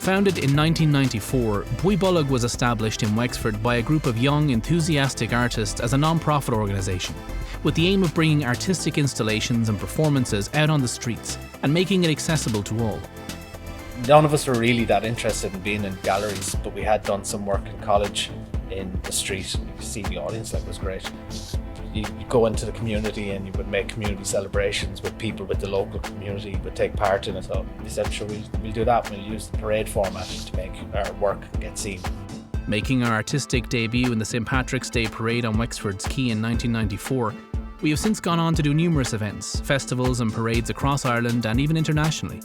Founded in 1994, Bolg was established in Wexford by a group of young, enthusiastic artists as a non-profit organisation, with the aim of bringing artistic installations and performances out on the streets and making it accessible to all. None of us were really that interested in being in galleries, but we had done some work in college in the street. You could see the audience, that was great. You go into the community and you would make community celebrations with people with the local community, would take part in it. So we said, sure, we'll do that. We'll use the parade format to make our work get seen. Making our artistic debut in the St. Patrick's Day Parade on Wexford's Quay in 1994, we have since gone on to do numerous events, festivals and parades across Ireland and even internationally.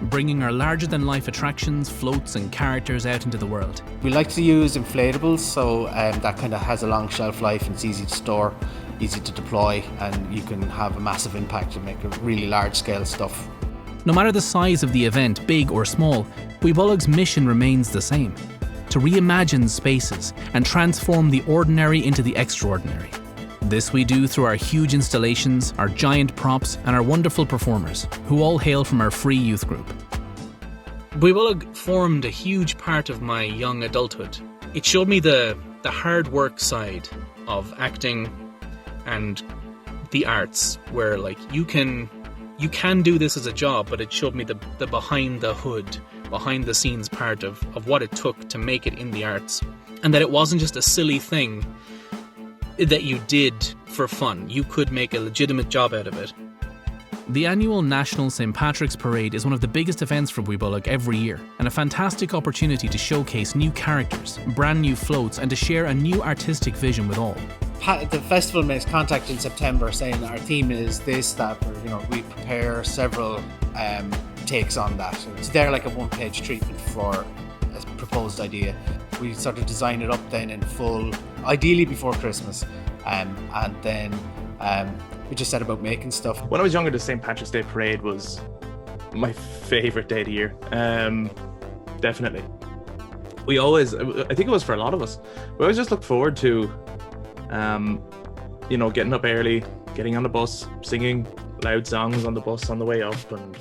Bringing our larger-than-life attractions, floats and characters out into the world. We like to use inflatables, so that kind of has a long shelf life and it's easy to store, easy to deploy, and you can have a massive impact and make a really large-scale stuff. No matter the size of the event, big or small, Bolg's mission remains the same: to reimagine spaces and transform the ordinary into the extraordinary. This we do through our huge installations, our giant props, and our wonderful performers, who all hail from our free youth group. Bolg formed a huge part of my young adulthood. It showed me the hard work side of acting and the arts, where like you can do this as a job, but it showed me the behind the hood, behind the scenes part of what it took to make it in the arts, and that it wasn't just a silly thing that you did for fun. You could make a legitimate job out of it. The annual National St. Patrick's Parade is one of the biggest events for Bolg every year, and a fantastic opportunity to showcase new characters, brand new floats, and to share a new artistic vision with all. The festival makes contact in September saying our theme is this, that, or we prepare several takes on that. It's there like a one-page treatment for a proposed idea. We sort of design it up then in full, ideally before Christmas, and then we just set about making stuff. When I was younger, the St. Patrick's Day Parade was my favourite day of the year. Definitely. I think it was for a lot of us, we always just looked forward to, getting up early, getting on the bus, singing loud songs on the bus on the way up, and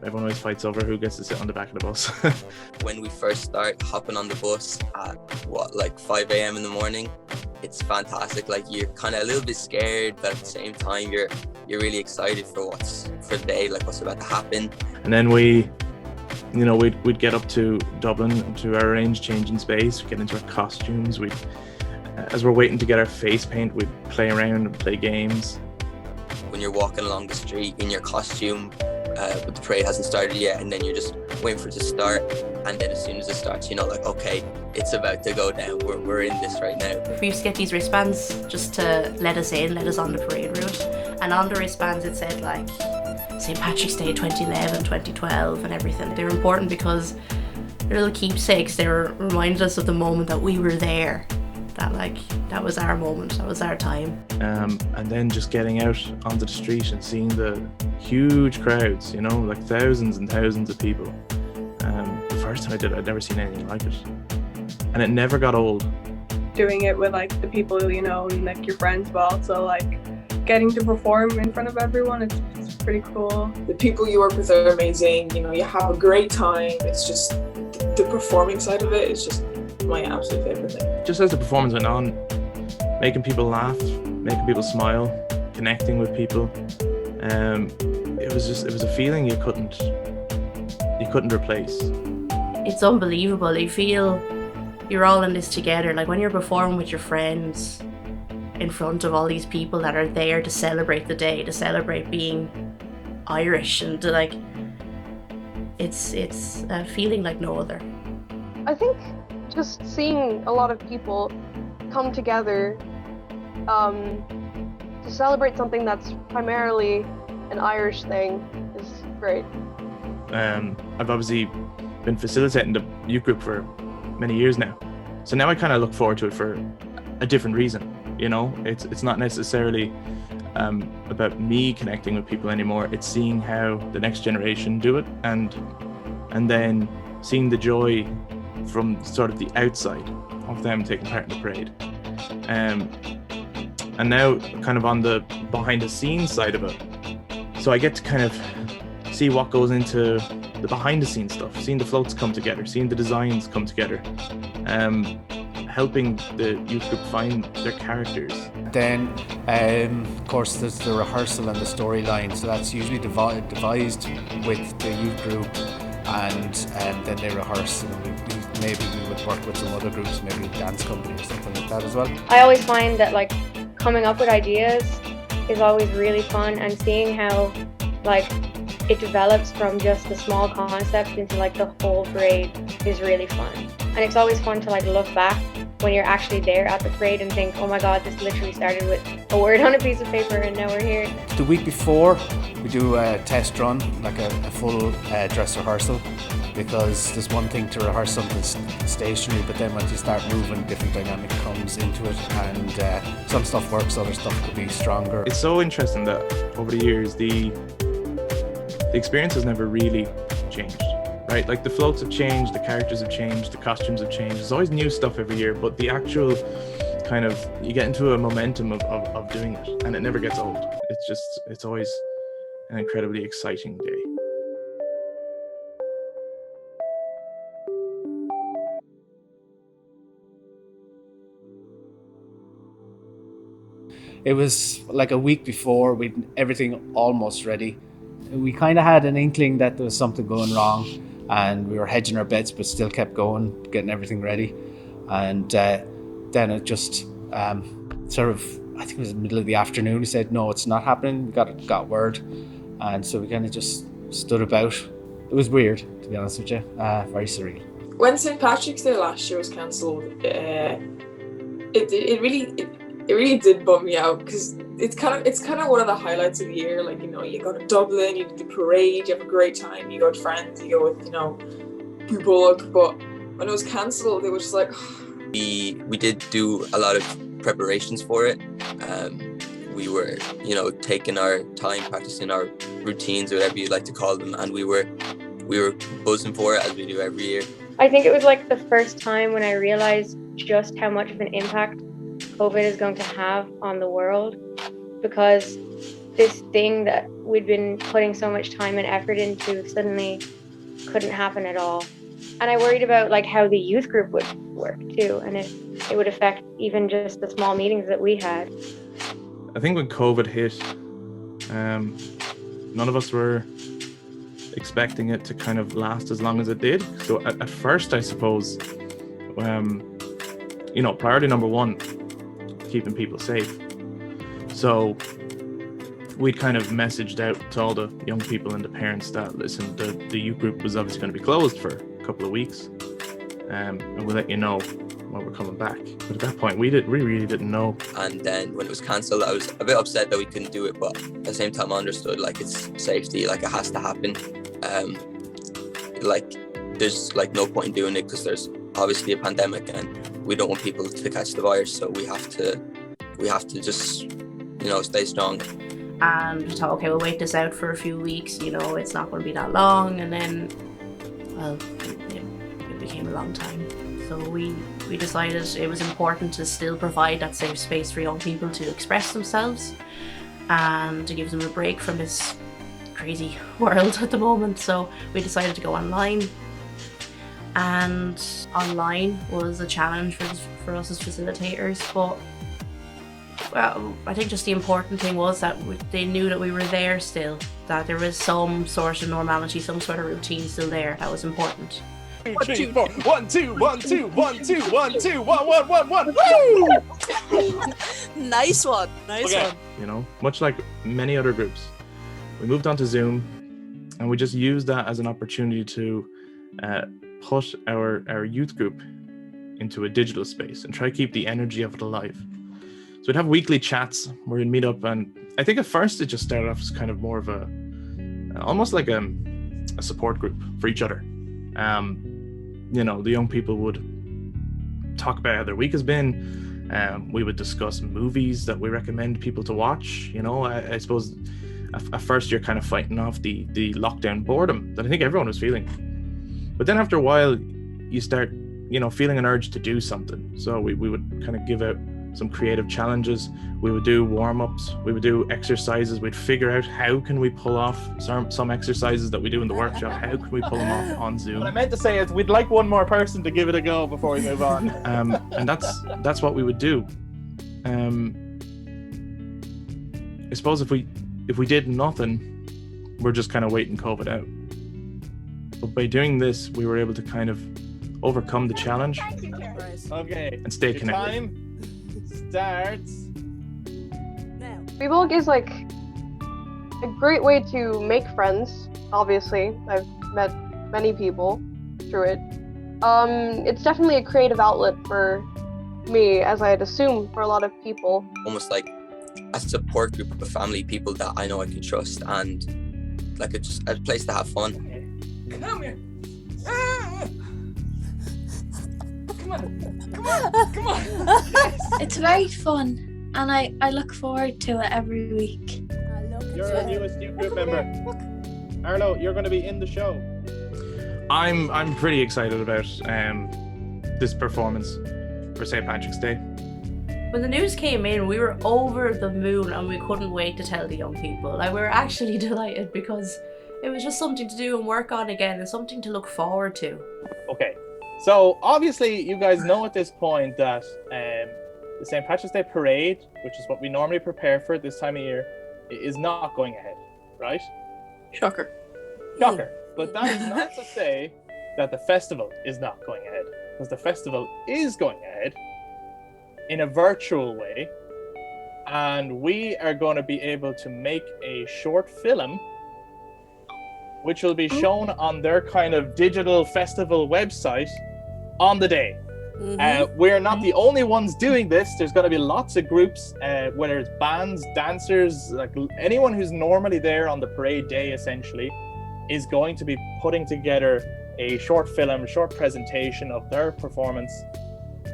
everyone always fights over who gets to sit on the back of the bus. When we first start hopping on the bus at 5 a.m. in the morning, it's fantastic. Like, you're kind of a little bit scared, but at the same time you're really excited for the day, like what's about to happen. And then we'd get up to Dublin to our arranged changing space, get into our costumes. As we're waiting to get our face paint, we'd play around and play games. When you're walking along the street in your costume, but the parade hasn't started yet, and then you're just waiting for it to start, and then as soon as it starts, okay, it's about to go down, we're in this right now. We used to get these wristbands just to let us on the parade route, and on the wristbands it said like St. Patrick's Day 2011, 2012 and everything. They were important because they're little keepsakes. They reminded us of the moment that we were there, that was our moment, that was our time. And then just getting out onto the street and seeing the huge crowds, like thousands and thousands of people. The first time I did it, I'd never seen anything like it. And it never got old. Doing it with the people, and your friends, but also getting to perform in front of everyone, it's pretty cool. The people you work with are amazing, you have a great time. It's just the performing side of it is just my absolute favourite thing. Just as the performance went on, making people laugh, making people smile, connecting with people, it was a feeling you couldn't replace. It's unbelievable. You feel you're all in this together. Like when you're performing with your friends in front of all these people that are there to celebrate the day, to celebrate being Irish, and it's a feeling like no other. I think just seeing a lot of people come together to celebrate something that's primarily an Irish thing is great. I've obviously been facilitating the youth group for many years now, so now I kind of look forward to it for a different reason. It's not necessarily about me connecting with people anymore. It's seeing how the next generation do it, and then seeing the joy from sort of the outside of them taking part in the parade. and now kind of on the behind the scenes side of it. So I get to kind of see what goes into the behind the scenes stuff, seeing the floats come together, seeing the designs come together, helping the youth group find their characters. Then, of course, there's the rehearsal and the storyline. So that's usually devised with the youth group, and then they rehearse. And maybe we would work with some other groups, maybe a dance company or something like that as well. I always find that like coming up with ideas is always really fun, and seeing how like it develops from just a small concept into like the whole parade is really fun. And it's always fun to like look back when you're actually there at the parade and think, oh my god, this literally started with a word on a piece of paper and now we're here. The week before, we do a test run, like a full dress rehearsal, because there's one thing to rehearse something stationary, but then once you start moving, different dynamic comes into it, and some stuff works, other stuff could be stronger. It's so interesting that over the years, the experience has never really changed. Right, like the floats have changed, the characters have changed, the costumes have changed. There's always new stuff every year, but the actual kind of, you get into a momentum of doing it, and it never gets old. It's always an incredibly exciting day. It was like a week before, we'd everything almost ready. We kind of had an inkling that there was something going wrong, and we were hedging our bets, but still kept going, getting everything ready. And then it just sort of, I think it was the middle of the afternoon, we said, no, it's not happening. We got word. And so we kind of just stood about. It was weird, to be honest with you, very surreal. When St. Patrick's Day last year was cancelled, it really did bum me out, because it's kind of one of the highlights of the year. Like, you know, you go to Dublin, you do the parade, you have a great time, you go with friends, you go with, you know, Bolg. But when it was cancelled, it was just like we did do a lot of preparations for it. We were, you know, taking our time, practicing our routines, or whatever you'd like to call them, and we were buzzing for it, as we do every year. I think it was like the first time when I realized just how much of an impact COVID is going to have on the world, because this thing that we'd been putting so much time and effort into suddenly couldn't happen at all. And I worried about like how the youth group would work too, and if it would affect even just the small meetings that we had. I think when COVID hit, none of us were expecting it to kind of last as long as it did. So at first, I suppose, you know, priority number one, keeping people safe. So we'd kind of messaged out to all the young people and the parents that, listen, the youth group was obviously going to be closed for a couple of weeks, and we'll let you know when we're coming back. But at that point, we really didn't know. And then when it was cancelled, I was a bit upset that we couldn't do it, but at the same time I understood, like, it's safety, like it has to happen. Like there's like no point in doing it, because there's obviously a pandemic and we don't want people to catch the virus, so we have to just, you know, stay strong. And we thought, okay, we'll wait this out for a few weeks, you know, it's not going to be that long. And then, well, it became a long time. So we decided it was important to still provide that safe space for young people to express themselves and to give them a break from this crazy world at the moment. So we decided to go online. And online was a challenge for us as facilitators, but well, I think just the important thing was that they knew that we were there still, that there was some sort of normality, some sort of routine still there. That was important. 1, 2, 4. 1, 2, 1, 2, 1, 2, 1, 2, 1, 1, 1, 1. Woo! Nice one. Nice one. You know, much like many other groups, we moved on to Zoom, and we just used that as an opportunity to put our youth group into a digital space and try to keep the energy of it alive. So we'd have weekly chats where we'd meet up, and I think at first it just started off as kind of more of a, almost like a support group for each other. You know, the young people would talk about how their week has been. We would discuss movies that we recommend people to watch. You know, I suppose at first you're kind of fighting off the lockdown boredom that I think everyone was feeling. But then after a while, you start, you know, feeling an urge to do something. So we would kind of give out some creative challenges. We would do warm-ups, we would do exercises, we'd figure out how can we pull off some exercises that we do in the workshop, how can we pull them off on Zoom. What I meant to say is we'd like one more person to give it a go before we move on. And that's what we would do. I suppose if we did nothing, we're just kind of waiting COVID out. But by doing this, we were able to kind of overcome the challenge Okay. and stay Your connected. time starts. Bolg is like a great way to make friends. Obviously, I've met many people through it. It's definitely a creative outlet for me, as I'd assume for a lot of people. Almost like a support group of family people that I know I can trust, and like it's just a place to have fun. Come here. Come on. It's very fun, and I look forward to it every week. You're our newest youth group member. Arlo, you're going to be in the show. I'm pretty excited about this performance for St. Patrick's Day. When the news came in, we were over the moon and we couldn't wait to tell the young people. Like, we were actually delighted because it was just something to do and work on again and something to look forward to. Okay, so obviously you guys know at this point that the St. Patrick's Day parade, which is what we normally prepare for at this time of year, is not going ahead, right? Shocker. But that is not to say that the festival is not going ahead, because the festival is going ahead in a virtual way, and we are going to be able to make a short film which will be shown on their kind of digital festival website on the day. We're not the only ones doing this. There's going to be lots of groups, whether it's bands, dancers, like anyone who's normally there on the parade day essentially is going to be putting together a short film, short presentation of their performance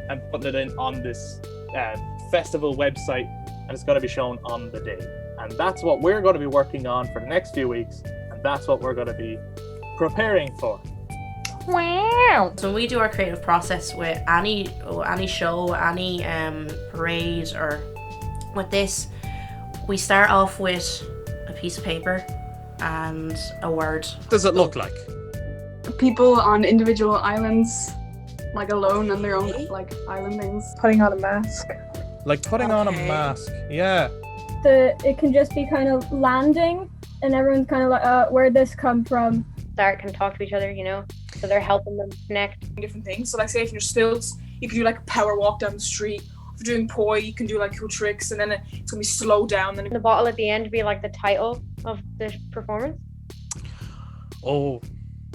and putting it in on this festival website, and it's going to be shown on the day. And that's what we're going to be working on for the next few weeks, and that's what we're going to be preparing for. Wow! So when we do our creative process with any show, any parade, or with this, we start off with a piece of paper and a word. What does it look like? People on individual islands, like alone on their own like island things, putting on a mask. Like putting on a mask, yeah. It can just be kind of landing, and everyone's kind of like, where'd this come from? Start can talk to each other, so they're helping them connect. Different things. So like say if you're stilts, you can do like a power walk down the street. If you're doing poi, you can do like cool tricks, and then it's gonna be slowed down. Then the bottle at the end be like the title of the performance. Oh.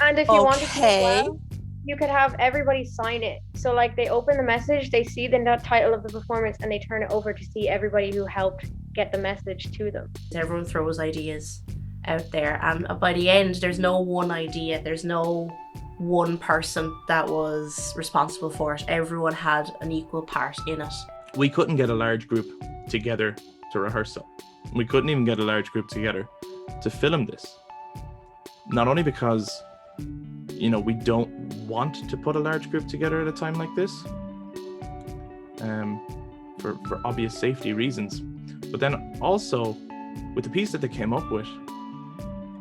And if you wanted to as well, you could have everybody sign it. So like they open the message, they see the title of the performance, and they turn it over to see everybody who helped get the message to them. Everyone throws ideas out there, and by the end there's no one idea, there's no one person that was responsible for it. Everyone had an equal part in it. We couldn't get a large group together to rehearse it. We couldn't even get a large group together to film this. Not only because we don't want to put a large group together at a time like this, for obvious safety reasons, but then also with the piece that they came up with,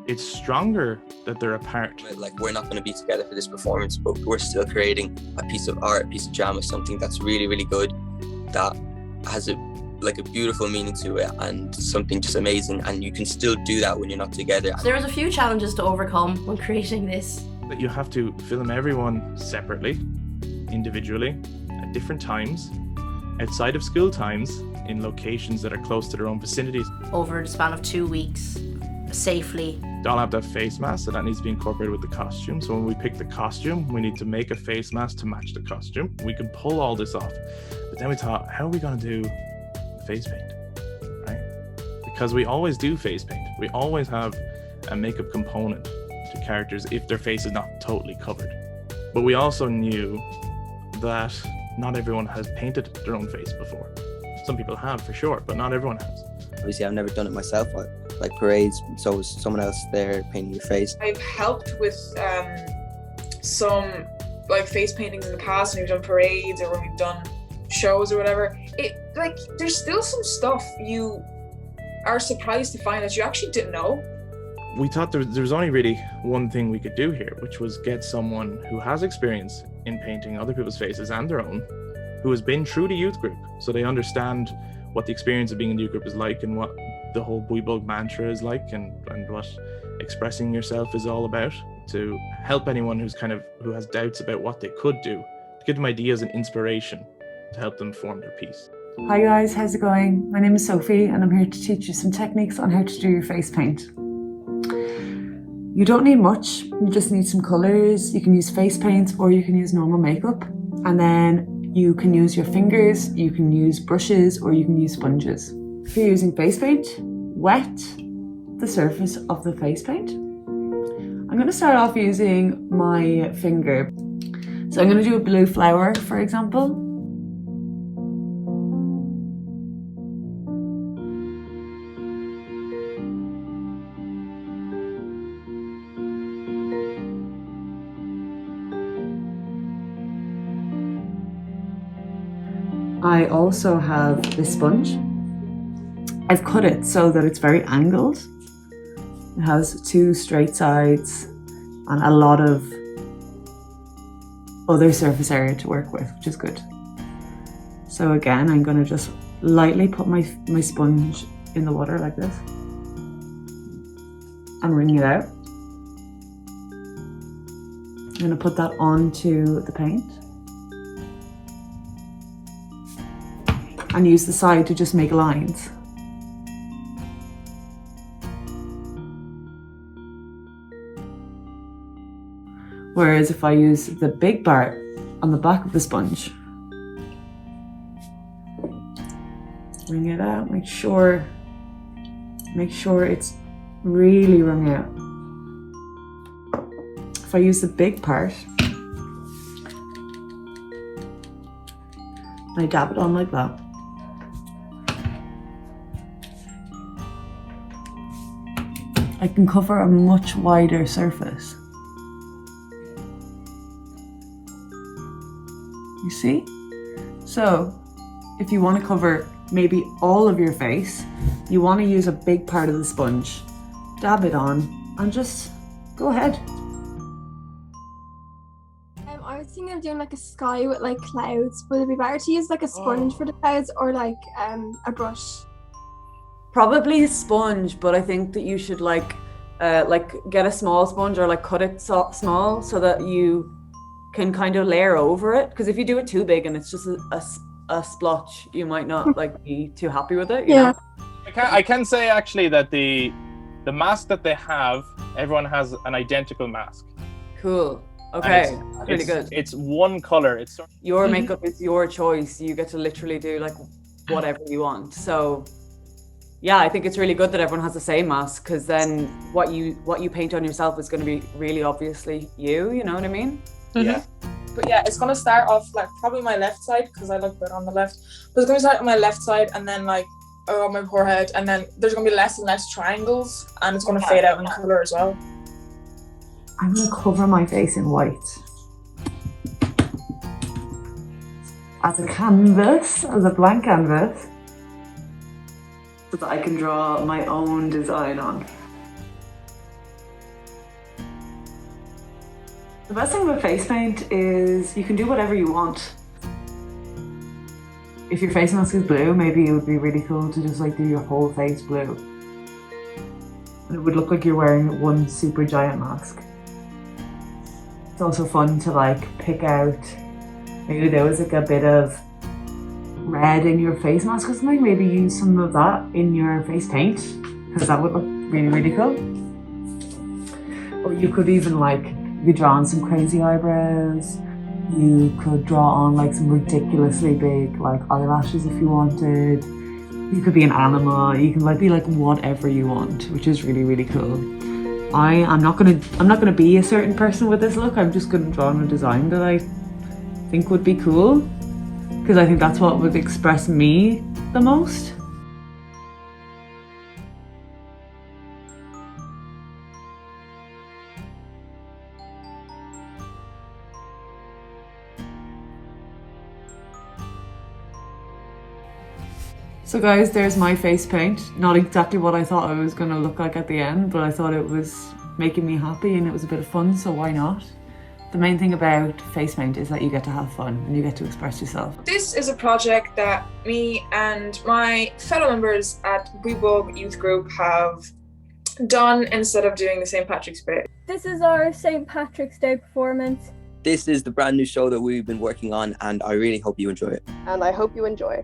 it's stronger that they're apart. Like we're not going to be together for this performance, but we're still creating a piece of art, a piece of drama, something that's really, really good, that has a beautiful meaning to it and something just amazing, and you can still do that when you're not together. So there was a few challenges to overcome when creating this. That you have to film everyone separately, individually, at different times, outside of school times, in locations that are close to their own vicinities. Over the span of 2 weeks, safely. They all have to have face masks, so that needs to be incorporated with the costume. So when we pick the costume, we need to make a face mask to match the costume. We can pull all this off. But then we thought, how are we going to do face paint, right? Because we always do face paint. We always have a makeup component to characters if their face is not totally covered. But we also knew that not everyone has painted their own face before. Some people have for sure, but not everyone has. Obviously, I've never done it myself, like parades, so was someone else there painting your face. I've helped with some like face paintings in the past when we've done parades or when we've done shows or whatever, it like there's still some stuff you are surprised to find that you actually didn't know. We thought there was only really one thing we could do here, which was get someone who has experience in painting other people's faces and their own, who has been through the youth group, so they understand what the experience of being in the youth group is like and what the whole Bolg mantra is like and what expressing yourself is all about, to help anyone who has doubts about what they could do, to give them ideas and inspiration to help them form their piece. Hi guys, how's it going? My name is Sophie and I'm here to teach you some techniques on how to do your face paint. You don't need much, you just need some colours. You can use face paints or you can use normal makeup, and then you can use your fingers, you can use brushes, or you can use sponges. If you're using face paint, wet the surface of the face paint. I'm going to start off using my finger. So I'm going to do a blue flower, for example. I also have this sponge. I've cut it so that it's very angled. It has 2 straight sides and a lot of other surface area to work with, which is good. So again, I'm going to just lightly put my sponge in the water like this and wring it out. I'm going to put that onto the paint and use the side to just make lines. Whereas if I use the big part on the back of the sponge, wring it out, make sure it's really wrung out. If I use the big part, I dab it on like that. I can cover a much wider surface. You see? So, if you want to cover maybe all of your face, you want to use a big part of the sponge. Dab it on and just go ahead. I was thinking of doing like a sky with like clouds. Would it be better to use like a sponge for the clouds or like a brush? Probably a sponge, but I think that you should like get a small sponge or like cut it small so that you can kind of layer over it. Because if you do it too big and it's just a splotch, you might not like be too happy with it. You know? I can say actually that the mask that they have, everyone has an identical mask. Cool. Okay, that's really good. It's one color. It's your makeup is your choice. You get to literally do like whatever you want. So yeah, I think it's really good that everyone has the same mask, because then what you paint on yourself is going to be really obviously you know what I mean? Yeah. But yeah, it's gonna start off like probably my left side because I look better on the left. But it's gonna start on my left side and then like around my forehead, and then there's gonna be less and less triangles, and it's gonna fade out in color as well. I'm gonna cover my face in white as a canvas, as a blank canvas, so that I can draw my own design on. The best thing about face paint is you can do whatever you want. If your face mask is blue, maybe it would be really cool to just like do your whole face blue. And it would look like you're wearing one super giant mask. It's also fun to like pick out, maybe there was like a bit of red in your face mask or something, maybe use some of that in your face paint, because that would look really, really cool. Or you could even like, you could draw on some crazy eyebrows. You could draw on like some ridiculously big like eyelashes if you wanted. You could be an animal. You can like be like whatever you want, which is really, really cool. I'm not gonna be a certain person with this look. I'm just gonna draw on a design that I think would be cool, because I think that's what would express me the most. So guys, there's my face paint. Not exactly what I thought I was going to look like at the end, but I thought it was making me happy and it was a bit of fun, so why not? The main thing about face paint is that you get to have fun and you get to express yourself. This is a project that me and my fellow members at Bolg Youth Group have done instead of doing the St. Patrick's Day. This is our St. Patrick's Day performance. This is the brand new show that we've been working on, and I really hope you enjoy it. And I hope you enjoy.